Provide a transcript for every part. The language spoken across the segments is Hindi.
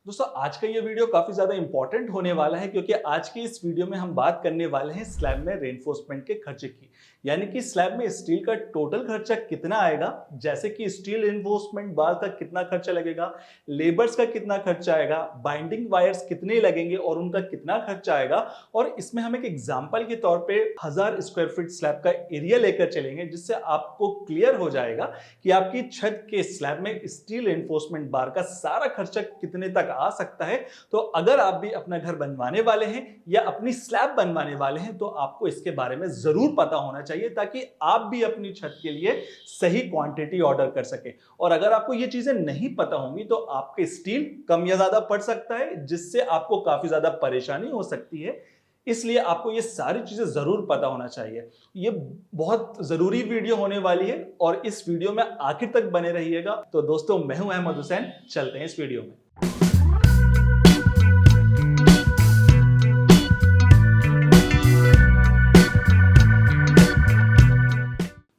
दोस्तों आज का ये वीडियो काफी ज्यादा इंपॉर्टेंट होने वाला है क्योंकि आज की इस वीडियो में हम बात करने वाले हैं स्लैब में रेनफोर्समेंट के खर्चे की। यानी कि स्लैब में स्टील का टोटल खर्चा कितना आएगा, जैसे कि स्टील रेनफोर्समेंट बार का कितना खर्चा लगेगा, लेबर्स का कितना खर्चा आएगा, बाइंडिंग वायर्स कितने लगेंगे और उनका कितना खर्चा आएगा। और इसमें हम एक एग्जाम्पल के तौर पे 1000 स्क्वायर फीट स्लैब का एरिया लेकर चलेंगे, जिससे आपको क्लियर हो जाएगा कि आपकी छत के स्लैब में स्टील रेनफोर्समेंट बार का सारा खर्चा कितने तक आ सकता है। तो अगर आप भी अपना घर बनवाने वाले हैं या अपनी स्लैब बनवाने वाले हैं तो आपको इसके बारे में जरूर पता होना चाहिए, ताकि आप भी अपनी छत के लिए सही क्वांटिटी ऑर्डर कर सके। और अगर आपको ये चीजें नहीं पता होंगी तो आपके स्टील कम या ज्यादा पड़ सकता है, जिससे आपको काफी ज्यादा परेशानी हो सकती है। इसलिए आपको ये सारी चीजें जरूर पता होना चाहिए। ये बहुत जरूरी वीडियो होने वाली है और इस वीडियो में आखिर तक बने रहिएगा। तो दोस्तों, मैं हूं अहमद हुसैन, चलते हैं इस वीडियो में।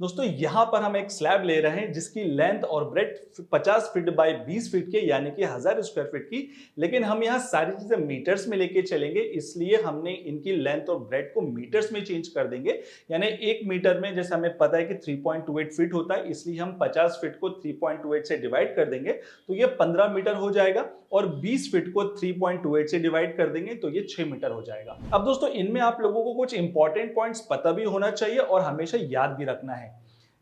दोस्तों, यहां पर हम एक स्लैब ले रहे हैं जिसकी लेंथ और ब्रेड्थ 50 फीट बाय 20 फीट के यानी कि 1000 स्क्वायर फीट की। लेकिन हम यहां सारी चीजें मीटर्स में लेके चलेंगे, इसलिए हमने इनकी लेंथ और ब्रेड्थ को मीटर्स में चेंज कर देंगे। यानी 1 मीटर में जैसे हमें पता है कि 3.28 फीट होता है, इसलिए हम 50 फीट को 3.28 से डिवाइड कर देंगे तो ये 15 मीटर हो जाएगा, और 20 फीट को 3.28 से डिवाइड कर देंगे तो ये 6 मीटर हो जाएगा। अब दोस्तों, इनमें आप लोगों को कुछ इंपॉर्टेंट पॉइंट्स पता भी होना चाहिए और हमेशा याद भी रखना है।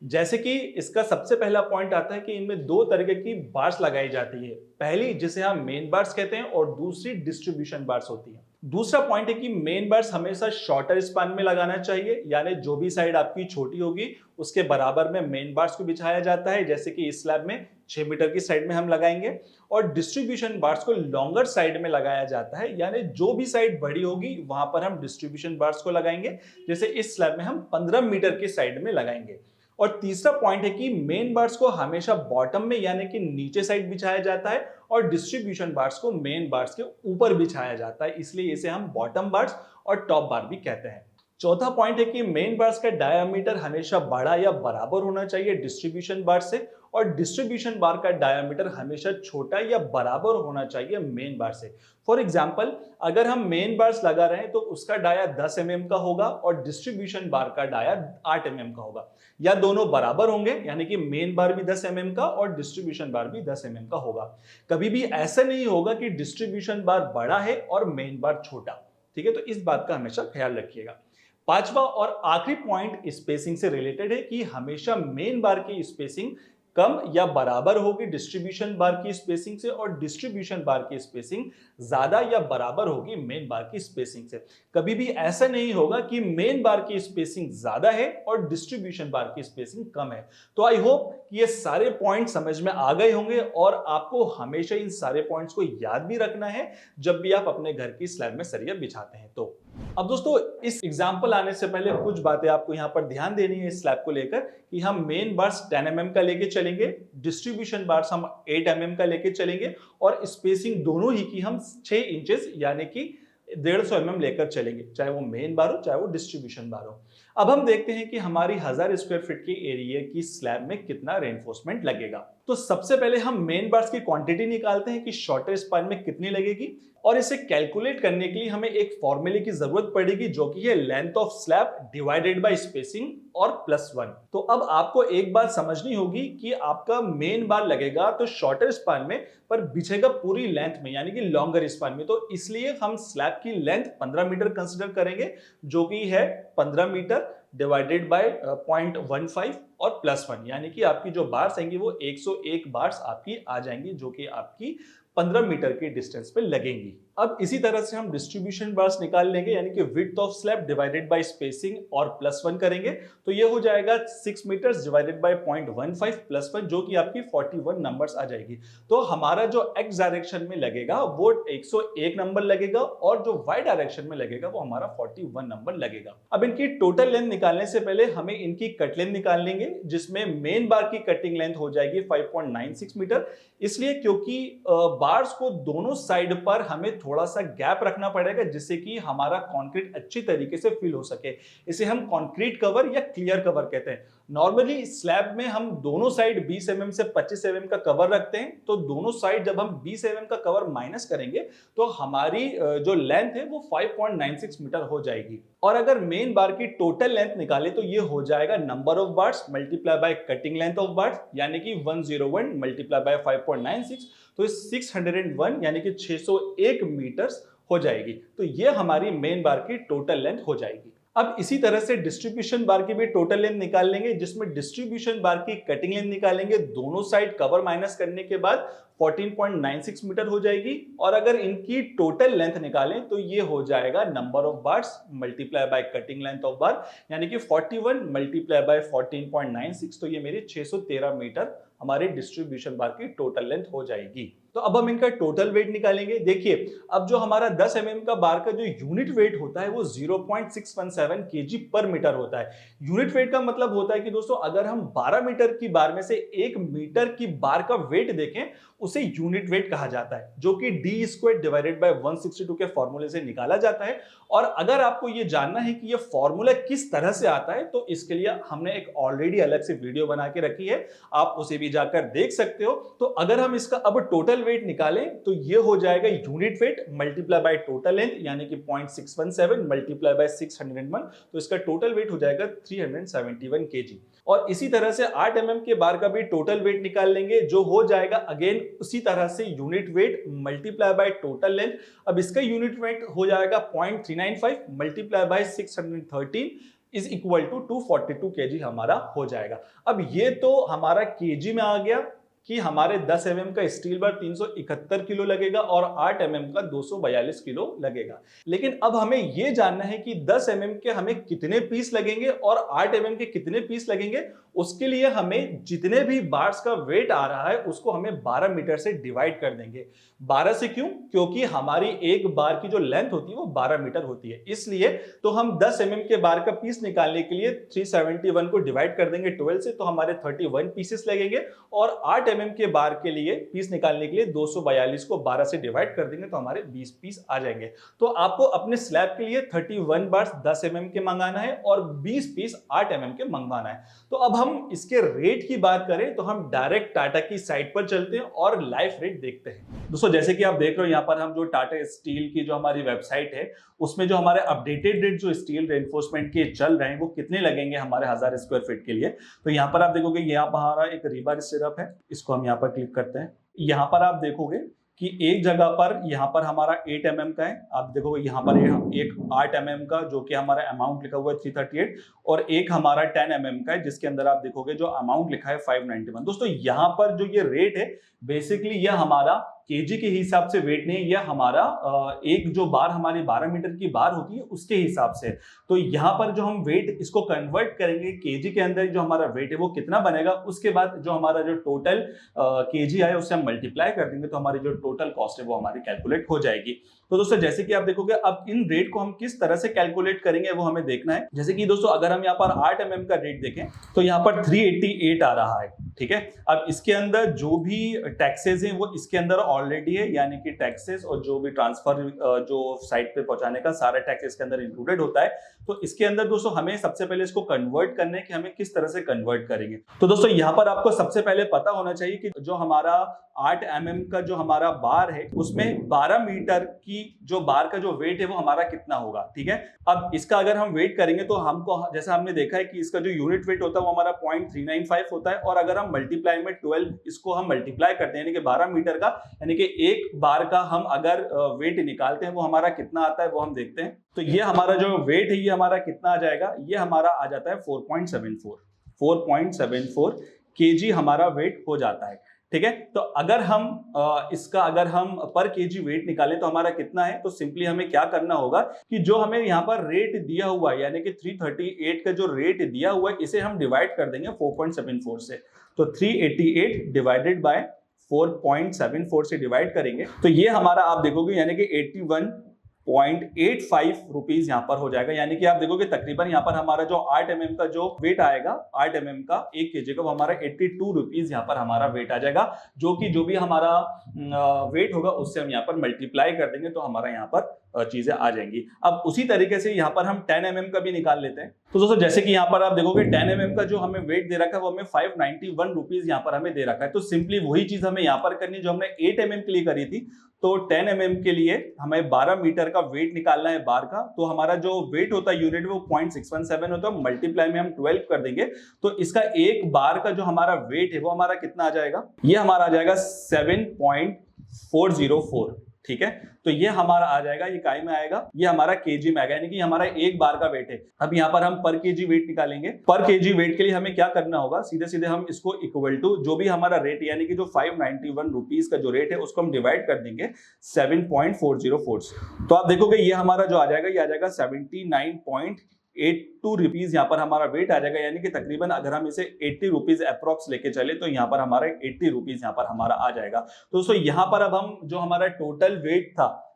जैसे कि इसका सबसे पहला पॉइंट आता है कि इनमें दो तरीके की बार्स लगाई जाती है। पहली जिसे हम मेन बार्स कहते हैं और दूसरी डिस्ट्रीब्यूशन बार्स होती है। दूसरा पॉइंट है कि मेन बार्स हमेशा शॉर्टर स्पान में लगाना चाहिए, यानी जो भी साइड आपकी छोटी होगी उसके बराबर में मेन बार्स को बिछाया जाता है। जैसे कि इस स्लैब में 6 मीटर की साइड में हम लगाएंगे, और डिस्ट्रीब्यूशन बार्स को लॉन्गर साइड में लगाया जाता है, यानी जो भी साइड बड़ी होगी वहां पर हम डिस्ट्रीब्यूशन बार्स को लगाएंगे। जैसे इस स्लैब में हम 15 मीटर की साइड में लगाएंगे। और तीसरा पॉइंट है कि मेन बार्स को हमेशा बॉटम में यानी कि नीचे साइड बिछाया जाता है, और डिस्ट्रीब्यूशन बार्स को मेन बार्स के ऊपर बिछाया जाता है, इसलिए इसे हम बॉटम बार्स और टॉप बार भी कहते हैं। चौथा पॉइंट है कि मेन बार्स का डायामीटर हमेशा बड़ा या बराबर होना चाहिए डिस्ट्रीब्यूशन बार से, और डिस्ट्रीब्यूशन बार का डायामीटर हमेशा छोटा या बराबर होना चाहिए मेन बार से। फॉर एग्जांपल, अगर हम मेन बार्स लगा रहे हैं तो उसका डाया 10 mm का होगा और डिस्ट्रीब्यूशन बार का डाया 8 mm का होगा, या दोनों बराबर होंगे, यानी कि मेन बार भी 10 mm का और डिस्ट्रीब्यूशन बार भी 10 mm का होगा। कभी भी ऐसा नहीं होगा कि डिस्ट्रीब्यूशन बार बड़ा है और मेन बार छोटा। ठीक है, तो इस बात का हमेशा ख्याल रखिएगा। पांचवा और आखिरी पॉइंट स्पेसिंग से रिलेटेड है कि हमेशा मेन बार की स्पेसिंग कम या बराबर होगी डिस्ट्रीब्यूशन बार की स्पेसिंग से, और डिस्ट्रीब्यूशन बार की स्पेसिंग ज्यादा या बराबर होगी मेन बार की स्पेसिंग से। कभी भी ऐसा नहीं होगा कि मेन बार की स्पेसिंग ज्यादा है और डिस्ट्रीब्यूशन बार की स्पेसिंग कम है। तो आई होप कि ये सारे पॉइंट समझ में आ गए होंगे, और आपको हमेशा इन सारे पॉइंट्स को याद भी रखना है जब भी आप अपने घर की स्लैब में सरिया बिछाते हैं। तो अब दोस्तों, इस एग्जाम्पल आने से पहले कुछ बातें आपको यहाँ पर ध्यान देनी है इस स्लैब को लेकर, कि हम मेन बार्स 10 mm का लेके चलेंगे, डिस्ट्रीब्यूशन बार्स हम 8 mm का लेके चलेंगे, और स्पेसिंग दोनों ही की हम 6 इंचेस यानी कि 150 mm लेकर चलेंगे, चाहे वो मेन बार हो चाहे वो डिस्ट्रीब्यूशन बार हो। अब हम देखते हैं कि हमारी 1000 स्क्वायर फीट की एरिया की स्लैब में कितना रेनफोर्समेंट लगेगा। तो सबसे पहले हम मेन बार्स की क्वांटिटी निकालते हैं कि शॉर्टर स्पान में कितनी लगेगी, और इसे कैलकुलेट करने के लिए हमें एक फॉर्मूले की जरूरत पड़ेगी, जो कि है length of slab divided by spacing और +1। तो अब आपको एक बात समझनी होगी कि आपका मेन बार लगेगा तो शॉर्टर स्पान में, पर बिछेगा पूरी लेंथ में यानी कि लॉन्गर स्पान में। तो इसलिए हम स्लैब की लेंथ 15 मीटर कंसिडर करेंगे, जो कि है 15 मीटर डिवाइडेड बाय 0.15 और +1, यानी कि आपकी जो बार्स आएंगी वो 101 बार्स आपकी आ जाएंगी, जो कि आपकी 15 मीटर की डिस्टेंस पे लगेंगी। अब इसी तरह से हम डिस्ट्रीब्यूशन बार्स निकाल लेंगे, यानी कि width of slab divided by spacing और +1 करेंगे, तो ये हो जाएगा 6 मीटर्स डिवाइडेड बाय 0.15 +1, जो कि आपकी 41 नंबर्स आ जाएगी। तो हमारा जो एक्स डायरेक्शन में लगेगा वो 101 नंबर लगेगा, और जो वाई डायरेक्शन में लगेगा वो हमारा 41 नंबर लगेगा। अब इनकी टोटल लेंथ निकालने से पहले हमें इनकी कट लेंथ निकाल लेंगे, जिसमें मेन बार की कटिंग लेंथ हो जाएगी 5.96 मीटर, इसलिए क्योंकि बार्स को दोनों साइड पर हमें थोड़ा सा गैप रखना पड़ेगा जिससे कि हमारा कंक्रीट अच्छी तरीके से फिल हो सके। इसे हम कंक्रीट कवर या क्लियर कवर कहते हैं। नॉर्मली स्लैब में हम दोनों साइड 20 mm से 25 mm का कवर रखते हैं, तो दोनों साइड जब हम 20 mm का कवर माइनस करेंगे तो हमारी जो लेंथ है वो 5.96 मीटर हो जाएगी। और अगर मेन बार की टोटल लेंथ निकाले तो ये हो जाएगा number of bars multiply by cutting length of bars, यानी कि 101 मल्टीप्लाई बाय 5.96, तो 601 यानी कि 601 मीटर्स हो जाएगी। तो ये हमारी मेन बार की टोटल लेंथ हो जाएगी। अब इसी तरह से डिस्ट्रीब्यूशन बार की भी टोटल लेंथ निकाल लेंगे, जिसमें डिस्ट्रीब्यूशन बार की कटिंग लेंथ निकालेंगे, दोनों साइड कवर माइनस करने के बाद 14.96 मीटर हो जाएगी। और अगर इनकी टोटल लेंथ निकालें तो ये हो जाएगा number of bars multiply by cutting length of बार, यानी कि 41 मल्टीप्लाई बाय 14.96, तो ये मेरी 613 मीटर हमारे डिस्ट्रीब्यूशन बार की टोटल लेंथ हो जाएगी। तो अब हम इनका टोटल वेट निकालेंगे। देखिए, अब जो हमारा 10 mm का बार का जो यूनिट वेट होता है वो 0.617 kg पर मीटर होता है। यूनिट वेट का मतलब होता है कि दोस्तों अगर हम 12 मीटर की बार में से 1 मीटर की बार का वेट देखें उसे यूनिट वेट कहा जाता है, जो कि d² डिवाइडेड बाय 162 के फॉर्मूले से निकाला जाता है। और अगर आपको ये जानना है कि ये फॉर्मूला किस तरह से आता है तो इसके लिए हमने एक ऑलरेडी अलग से वीडियो बना के रखी है, आप उसे भी जाकर देख सकते हो। तो अगर हम इसका अब टोटल वेट निकालें तो ये हो जाएगा unit weight multiply by total length, यानी कि 0.617 मल्टीप्लाई बाय 601, तो इसका टोटल वेट हो जाएगा 371 kg। और इसी तरह से 8 mm के बार का भी टोटल वेट निकाल लेंगे, जो हो जाएगा अगेन उसी तरह से unit weight multiply by total length. अब इसका यूनिट वेट हो जाएगा 0.395 multiply by 613 is equal to 242 kg हमारा हो जाएगा। अब ये तो हमारा केजी में आ गया कि हमारे 10 mm का स्टील बार 371 किलो लगेगा और 8 mm का 242 किलो लगेगा। लेकिन अब हमें यह जानना है कि 10 mm के हमें कितने पीस लगेंगे और 8 mm के कितने पीस लगेंगे। उसके लिए हमें जितने भी बार्स का वेट आ रहा है उसको हमें 12 मीटर से डिवाइड कर देंगे। 12 से क्यों? क्योंकि हमारी एक बार की जो लेंथ होती है वो 12 मीटर होती है, इसलिए तो हम 10 mm के बार का पीस निकालने के लिए 371 को डिवाइड कर देंगे 12 से, तो हमारे 31 पीसेस लगेंगे। और 8 mm के बार के लिए पीस निकालने के लिए 242 को 12 से डिवाइड कर देंगे तो हमारे 20 पीस आ जाएंगे। तो आपको अपने स्लैब के लिए 31 बार्स 10 mm के मंगाना है और 20 पीस 8 mm के मंगवाना है। तो अब हम इसके रेट की बात करें तो हम डायरेक्ट टाटा की साइट पर चलते हैं और लाइव रेट देखते हैं। दोस्तों जैसे कि आप देख रहे हो यहाँ पर हम जो टाटा स्टील की जो हमारी वेबसाइट है उसमें जो हमारे अपडेटेड रेट जो स्टील रेनफोर्समेंट के चल रहे हैं वो कितने लगेंगे हमारे 1000 स्क्वायर फीट के लिए। तो यहाँ पर आप देखोगे यहाँ पर हमारा एक रीबार स्टिरअप है, इसको हम यहाँ पर क्लिक करते हैं। यहाँ पर आप देखोगे कि एक जगह पर यहाँ पर हमारा 8 mm का है, आप देखोगे यहाँ पर एक 8 mm का जो कि हमारा अमाउंट लिखा हुआ है 338, और एक हमारा 10 mm का है जिसके अंदर आप देखोगे जो अमाउंट लिखा है 591। दोस्तों यहाँ पर जो ये रेट है बेसिकली यह हमारा केजी के हिसाब से वेट नहीं है, यह हमारा एक जो बार हमारी 12 मीटर की बार होती है उसके हिसाब से। तो यहाँ पर जो हम वेट इसको कन्वर्ट करेंगे केजी के अंदर जो हमारा वेट है वो कितना बनेगा, उसके बाद जो हमारा जो टोटल केजी आए उससे हम मल्टीप्लाई कर देंगे तो हमारी जो टोटल कॉस्ट है वो हमारी कैलकुलेट हो जाएगी। तो दोस्तों जैसे कि आप देखोगे अब इन रेट को हम किस तरह से कैलकुलेट करेंगे वो हमें देखना है। जैसे कि दोस्तों अगर हम यहाँ पर 8 mm का रेट देखें तो यहाँ पर 388 आ रहा है, ठीक है। अब इसके अंदर जो भी टैक्सेस हैं वो इसके अंदर ऑलरेडी है, यानी कि टैक्सेस और जो भी ट्रांसफर जो साइट पे पहुंचाने का सारा टैक्स इसके अंदर इंक्लूडेड होता है। तो इसके अंदर दोस्तों हमें सबसे पहले इसको कन्वर्ट करना है कि हमें किस तरह से कन्वर्ट करेंगे। तो दोस्तों यहाँ पर आपको सबसे पहले पता होना चाहिए कि जो हमारा 8 mm का जो हमारा बार है उसमें 12 मीटर की जो बार का जो वेट है वो हमारा कितना होगा, ठीक है। अब इसका अगर हम वेट करेंगे तो हमको जैसा हमने देखा है कि इसका जो यूनिट वेट होता है वो हमारा 0.395 होता है, और अगर हम मल्टीप्लाई में 12 इसको हम मल्टीप्लाई करते हैं यानी कि 12 मीटर का, यानी कि एक बार का हम अगर वेट निकालते हैं वो हमारा कितना आता है वो हम देखते हैं। तो ये हमारा जो वेट है ये हमारा कितना आ जाएगा, ये हमारा आ जाता है 4.74 केजी हमारा वेट हो जाता है, ठीक है। तो अगर हम इसका अगर हम पर केजी वेट निकालें तो हमारा कितना है, तो सिंपली हमें क्या करना होगा कि जो हमें यहाँ पर रेट दिया हुआ है यानी कि 338 का जो रेट दिया हुआ है इसे हम डिवाइड कर देंगे 4.74 से। तो 388 डिवाइडेड बाय 4.74 से डिवाइड करेंगे तो ये हमारा आप देखोगे यानी कि 81 0.85 रुपीज यहाँ पर हो जाएगा। यानी कि आप देखोगे तकरीबन यहाँ पर हमारा जो 8 mm का जो वेट आएगा, 8 mm का 1 kg का, वो हमारा 82 रुपीज यहाँ पर हमारा वेट आ जाएगा। जो भी हमारा वेट होगा उससे हम यहाँ पर मल्टीप्लाई कर देंगे तो हमारा यहाँ पर चीजें आ जाएंगी। अब उसी तरीके से यहाँ पर हम 10 mm का भी निकाल लेते हैं। तो दोस्तों जैसे कि यहाँ पर आप देखोगे 10 mm का जो हमें वेट दे रखा है वो हमें 591 रुपीज यहाँ पर हमें दे रखा है। तो सिंपली वही चीज हमें यहाँ पर करनी जो हमने 8 mm के लिए करी थी। तो 10 mm के लिए हमें 12 मीटर का वेट निकालना है बार का। तो हमारा जो वेट होता है यूनिट में वो 0.617 होता है, मल्टीप्लाई में हम 12 कर देंगे तो इसका एक बार का जो हमारा वेट है वो हमारा कितना आ जाएगा, ये हमारा आ जाएगा 7.404। ठीक है, तो ये हमारा आ जाएगा, ये काय में आएगा, ये हमारा केजी में आएगा, यानी कि हमारा एक बार का वेट है। अब यहाँ पर हम पर केजी वेट निकालेंगे। पर केजी वेट के लिए हमें क्या करना होगा, सीधे सीधे हम इसको इक्वल टू जो भी हमारा रेट यानी कि जो 591 रुपीज का जो रेट है उसको हम डिवाइड कर देंगे 7.404 से। तो आप देखोगे ये हमारा जो आ जाएगा, ये आ जाएगा 79.82 रुपीज यहाँ पर हमारा वेट आ जाएगा। यानी कि तकरीबन अगर हम इसे 80 रुपीज अप्रोक्स लेके चले तो यहाँ पर हमारा 80 रुपीज यहाँ पर हमारा आ जाएगा। तो दोस्तों यहाँ पर अब हम जो हमारा टोटल वेट था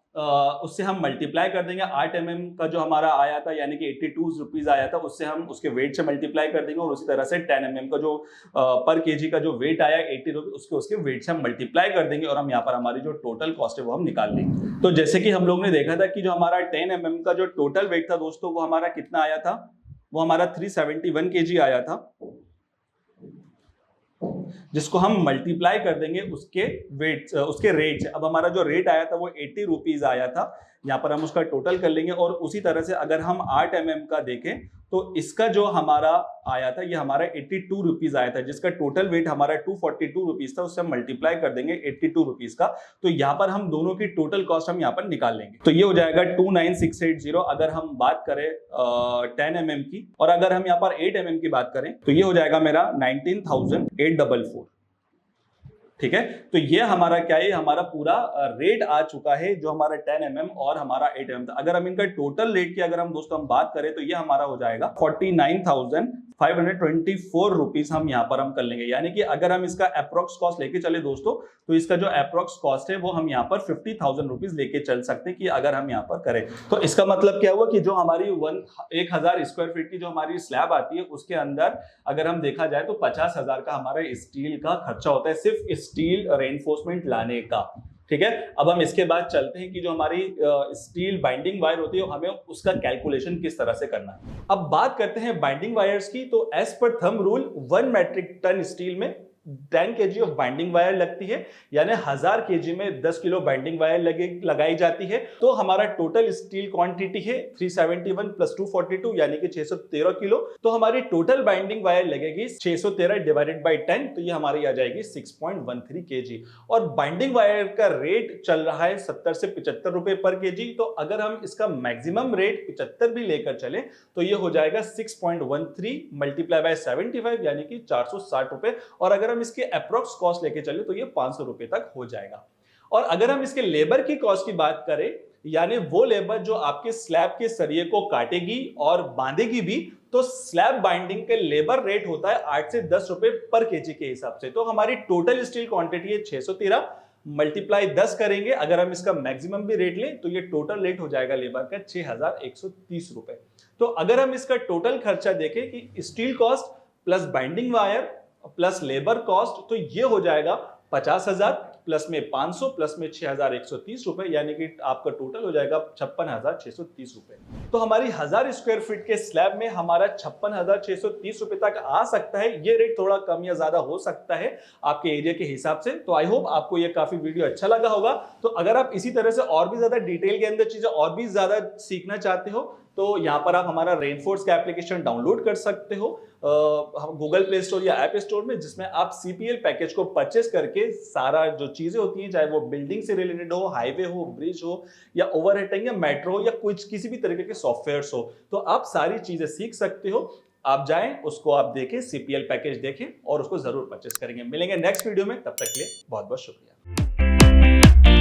उससे हम मल्टीप्लाई कर देंगे। 8 mm का जो हमारा आया था यानी कि 82 रुपीज आया था उससे हम उसके वेट से मल्टीप्लाई कर देंगे और उसी तरह से 10 mm का जो पर केजी का जो वेट आया 80 रुपीज उसके वेट से हम मल्टीप्लाई कर देंगे और हम यहाँ पर हमारी जो टोटल कॉस्ट है वो हम निकाल लेंगे। तो जैसे कि हम लोग ने देखा था कि जो हमारा 10 mm का जो टोटल वेट था दोस्तों वो हमारा कितना आया था, वो हमारा 371 kg आया था, जिसको हम मल्टीप्लाई कर देंगे उसके वेट उसके रेट से। अब हमारा जो रेट आया था वो 80 रुपीज आया था, यहाँ पर हम उसका टोटल कर लेंगे। और उसी तरह से अगर हम 8 mm का देखें तो इसका जो हमारा आया था ये हमारा 82 रुपीज आया था, जिसका टोटल वेट हमारा 242 रुपीज था, उससे हम मल्टीप्लाई कर देंगे 82 रुपीज का। तो यहाँ पर हम दोनों की टोटल कॉस्ट हम यहाँ पर निकाल लेंगे। तो ये हो जाएगा 29680 अगर हम बात करें 10 mm की, और अगर हम यहाँ पर 8 mm की बात करें तो ये हो जाएगा मेरा 19,844। ठीक है, तो ये हमारा क्या है, हमारा पूरा रेट आ चुका है जो हमारा 10 mm और हमारा 8 mm था। अगर हम इनका टोटल रेट की अगर हम दोस्तों हम बात करें तो ये हमारा हो जाएगा 49,524 रुपीज हम यहाँ पर हम कर लेंगे। यानी कि अगर हम इसका अप्रोक्स कॉस्ट लेके चले दोस्तों तो इसका जो अप्रोक्स कॉस्ट है वो हम यहाँ पर 50,000 रुपीज लेके चल सकते हैं कि अगर हम यहाँ पर करें। तो इसका मतलब क्या हुआ कि जो हमारी 1000 स्क्वायर फीट की जो हमारी स्लैब आती है उसके अंदर अगर हम देखा जाए तो 50,000 का हमारा स्टील का खर्चा होता है, सिर्फ स्टील रेनफोर्समेंट लाने का। ठीक है, अब हम इसके बाद चलते हैं कि जो हमारी स्टील बाइंडिंग वायर होती है हमें उसका कैलकुलेशन किस तरह से करना है। अब बात करते हैं बाइंडिंग वायर्स की। तो as per thumb rule 1 metric ton steel में 10 kg ऑफ बाइंडिंग वायर लगती है, यानी 1000 kg में 10 किलो बाइंडिंग वायर लगाई जाती है। तो हमारा टोटल स्टील क्वांटिटी है 371 प्लस 242 यानी कि 613 किलो। तो हमारी टोटल बाइंडिंग वायर लगेगी 613 डिवाइडेड बाय 10, तो ये हमारी आ जाएगी 6.13 kg। और बाइंडिंग वायर का रेट चल रहा है 70 से 75 रुपए पर केजी। तो अगर हम इसका मैक्सिमम रेट 75 भी लेकर चले तो ये हो जाएगा 6.13 मल्टीप्लाई बाय 75 यानी कि 460 रुपए। और अगर हम इसके अप्रोक्स कॉस्ट लेके चले तो ये 500 रुपए तक हो जाएगा। और अगर हम इसके लेबर की कॉस्ट की बात करें, यानी वो लेबर जो आपके स्लैब के सरिये को काटेगी और बांधेगी भी, तो स्लैब बाइंडिंग के लेबर रेट होता है 8 से 10 रुपए पर केजी के हिसाब से। तो हमारी टोटल स्टील क्वांटिटी है 613 मल्टीप्लाई 10 करेंगे, अगर हम इसका मैक्सिमम भी रेट लें तो ये टोटल रेट हो जाएगा लेबर का 6130 रुपए। तो अगर हम इसका टोटल खर्चा देखें कि steel cost plus binding wire plus labour cost, तो ये हो जाएगा 50,000 प्लस में 500 प्लस में 6130 रुपए, यानी कि आपका टोटल हो जाएगा 56,630 रुपए। तो हमारी 1000 स्क्वायर फीट के स्लैब में हमारा 56,630 रुपए तक आ सकता है। ये रेट थोड़ा कम या ज्यादा हो सकता है आपके एरिया के हिसाब से। तो आई होप आपको ये काफी वीडियो अच्छा लगा होगा। तो अगर आप इसी तरह से और भी ज्यादा डिटेल के अंदर चीजें और भी ज्यादा सीखना चाहते हो तो यहाँ पर आप हमारा रेनफोर्स का एप्लीकेशन डाउनलोड कर सकते हो गूगल प्ले स्टोर या ऐप स्टोर में, जिसमें आप CPL पैकेज को परचेस करके सारा जो चीजें होती हैं, चाहे वो बिल्डिंग से रिलेटेड हो, हाईवे हो, ब्रिज हो या ओवरहेडिंग या मेट्रो हो या कुछ किसी भी तरीके के सॉफ्टवेयर हो, तो आप सारी चीजें सीख सकते हो। आप जाएं, उसको आप देखें, CPL पैकेज देखें और उसको जरूर परचेस करेंगे। मिलेंगे नेक्स्ट वीडियो में, तब तक के लिए बहुत बहुत शुक्रिया।